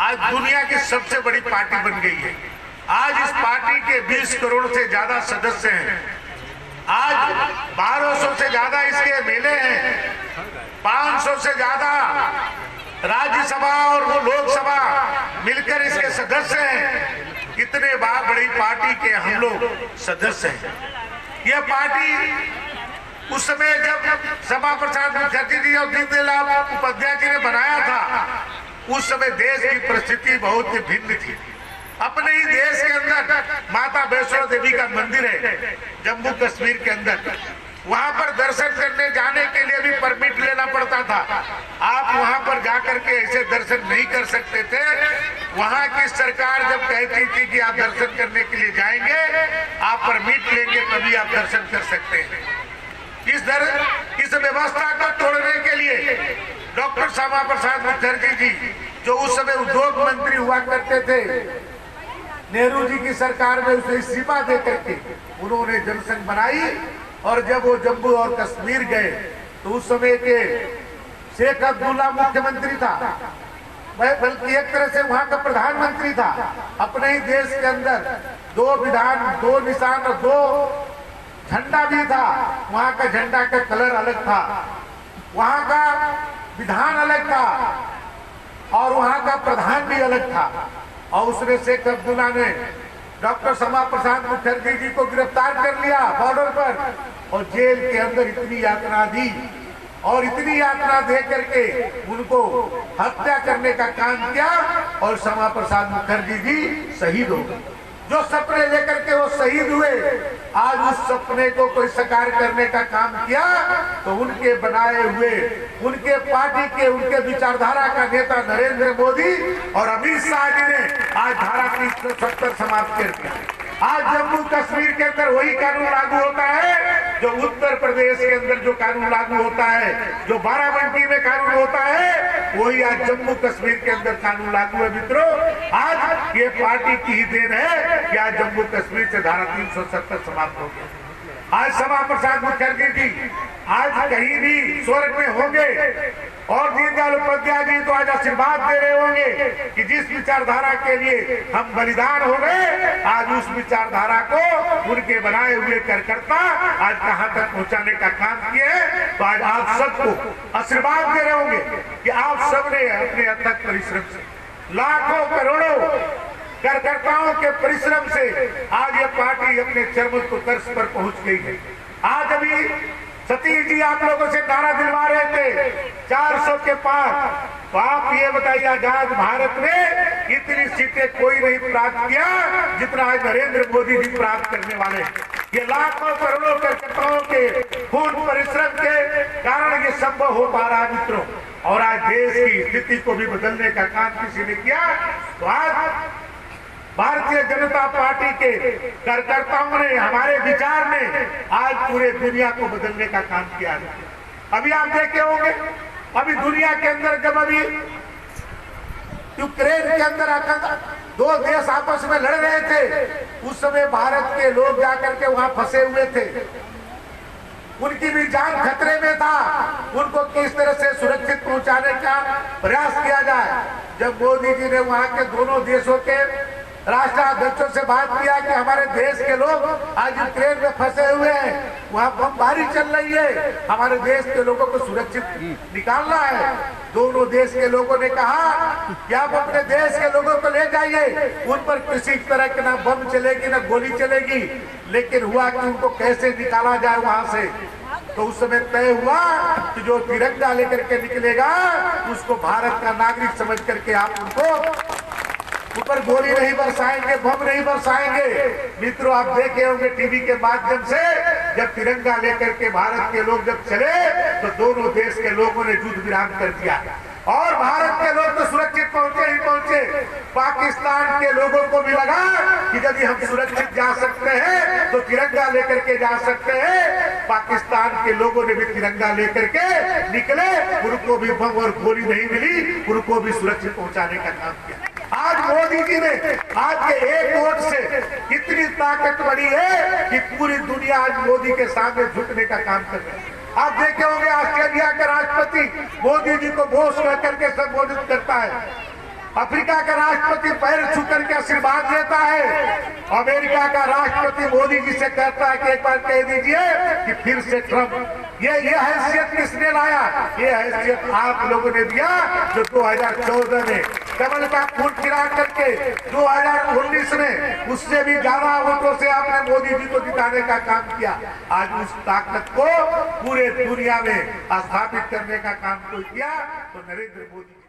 आज दुनिया की सबसे बड़ी पार्टी बन गई है। आज इस पार्टी के 20 करोड़ से ज्यादा सदस्य हैं। आज 1200 से ज्यादा इसके एमएलए हैं, 500 से ज्यादा राज्यसभा और वो लोकसभा मिलकर इसके सदस्य हैं। इतने बड़ी पार्टी के हम लोग सदस्य हैं। यह पार्टी उस समय जब श्यामा प्रसाद मुखर्जी जी और दीनदयाल उपाध्याय जी ने बनाया था, उस समय देश की परिस्थिति बहुत ही भिन्न थी। अपने ही देश के अंदर माता वैष्णो देवी का मंदिर है जम्मू कश्मीर के अंदर। वहां पर दर्शन करने जाने के लिए भी परमिट लेना पड़ता था। आप वहां पर जाकर के ऐसे दर्शन नहीं कर सकते थे। वहां की सरकार जब कहती थी कि आप दर्शन करने के लिए जाएंगे, आप परमिट लेंगे तभी आप दर्शन कर सकते हैं। इस व्यवस्था को तोड़ने के लिए डॉक्टर श्यामा प्रसाद मुखर्जी जी, जो उस समय उद्योग मंत्री हुआ करते थे, नेहरू जी की सरकार में उसे इस्तीफा दे करके उन्होंने जनसंघ बनाई। और जब वो जम्मू और कश्मीर गए तो उस समय के शेख अब्दुल्ला मुख्यमंत्री था, बल्कि एक तरह से वहां का प्रधानमंत्री था। अपने ही देश के अंदर 2 विधान, 2 निशान और 2 झंडा भी था। वहां का झंडा का कलर अलग था, वहां का विधान अलग था और वहां का प्रधान भी अलग था। और उसने शेख अब्दुल्ला ने डॉक्टर श्यामा प्रसाद मुखर्जी जी को गिरफ्तार कर लिया बॉर्डर पर और जेल के अंदर इतनी यातना दी और इतनी यातना दे करके उनको हत्या करने का काम किया और श्यामा प्रसाद मुखर्जी जी शहीद हो गए। जो सपने लेकर के वो शहीद हुए, आज उस सपने को कोई साकार करने का काम किया तो उनके बनाए हुए, उनके पार्टी के, उनके विचारधारा का नेता नरेंद्र मोदी और अमित शाह जी ने आज धारा 370 समाप्त कर दिया। आज जम्मू कश्मीर के अंदर वही कानून लागू होता है जो उत्तर प्रदेश के अंदर जो कानून लागू होता है, जो बाराबंकी में कानून होता है, वही आज जम्मू कश्मीर के अंदर कानून लागू है। मित्रों, आज ये पार्टी की ही देन है कि आज जम्मू कश्मीर से धारा 370 समाप्त हो गया। आज श्यामा प्रसाद मुखर्जी जी आज कहीं भी स्वर्ग में होंगे और दीनदयाल उपाध्याय जी तो आज आशीर्वाद दे रहे होंगे कि जिस विचारधारा के लिए हम बलिदान हो गए, आज उस विचारधारा को उनके बनाए हुए कार्यकर्ता आज कहां तक पहुंचाने का काम किए हैं। तो आज आप सबको आशीर्वाद दे रहे होंगे कि आप सबने अपने अथक परिश्रम से, लाखों करोड़ों कार्यकर्ताओं के परिश्रम से आज ये पार्टी अपने चरमोत्कर्ष पर पहुंच गई है। आज अभी सतीश जी आप लोगों से नारा दिलवा रहे थे 400 के पार। तो आप ये बताइए, आजाद भारत में इतनी सीटें कोई नहीं प्राप्त किया जितना आज नरेंद्र मोदी जी प्राप्त करने वाले हैं। ये लाखों करोड़ों कार्यकर्ताओं के खून परिश्रम के कारण ये संभव हो पा रहा है मित्रों। और आज देश की स्थिति को भी बदलने का काम किसी ने किया तो आज भारतीय जनता पार्टी के कार्यकर्ताओं ने, हमारे विचार ने आज पूरे दुनिया को बदलने का काम किया है। अभी आप देखे होंगे, अभी दुनिया के अंदर जब अभी यूक्रेन के अंदर आकर 2 देश आपस में लड़ रहे थे, उस समय भारत के लोग जाकर के वहां फंसे हुए थे। उनकी भी जान खतरे में था। उनको किस तरह से सुरक्षित पहुंचाने का प्रयास किया जाए। जब मोदी जी ने वहां के दोनों देशों के राष्ट्राध्यक्षों से बात किया कि हमारे देश के लोग आज यूक्रेन में फंसे हुए हैं, वहां बमबारी चल रही है, हमारे देश के लोगों को सुरक्षित निकालना है। दोनों देश के लोगों ने कहा कि आप अपने देश के लोगों को ले जाइए, उन पर किसी तरह की ना बम चलेगी ना गोली चलेगी। लेकिन हुआ कि उनको कैसे निकाला जाए वहां से। तो उस समय तय हुआ कि जो तिरंगा लेकर के निकलेगा उसको भारत का नागरिक समझ करके आप उनको ऊपर गोली नहीं बरसाएंगे, बम नहीं बरसाएंगे। मित्रों, आप देखे होंगे टीवी के माध्यम से, जब तिरंगा लेकर के भारत के लोग जब चले तो दोनों देश के लोगों ने युद्ध विराम कर दिया और भारत के लोग तो सुरक्षित पहुंचे ही पहुंचे। पाकिस्तान के लोगों को भी लगा कि यदि हम सुरक्षित जा सकते हैं तो तिरंगा लेकर के जा सकते हैं। पाकिस्तान के लोगों ने भी तिरंगा लेकर के निकले, उनको भी बम और गोली नहीं मिली, उनको भी सुरक्षित पहुंचाने का काम किया। आज मोदी जी ने आज के एक वोट से इतनी ताकत बढ़ी है कि पूरी दुनिया आज मोदी के सामने झुकने का काम कर रही है। आप देखे होंगे ऑस्ट्रेलिया का राष्ट्रपति मोदी जी को बॉस कह करके संबोधित करता है। अफ्रीका का राष्ट्रपति पैर छू करके आशीर्वाद देता है, अमेरिका का राष्ट्रपति मोदी जी से कहता है कि एक बार कह दीजिए कि फिर से ट्रंप। ये हैसियत किसने लाया? ये हैसियत आप लोगों ने दिया, जो 2014 में कमल का खून गिरा करके 2019 में उससे भी ज्यादा वोटों से आपने मोदी जी को जिताने का काम किया। आज उस ताकत को पूरे दुनिया में स्थापित करने का काम कोई किया तो नरेंद्र मोदी।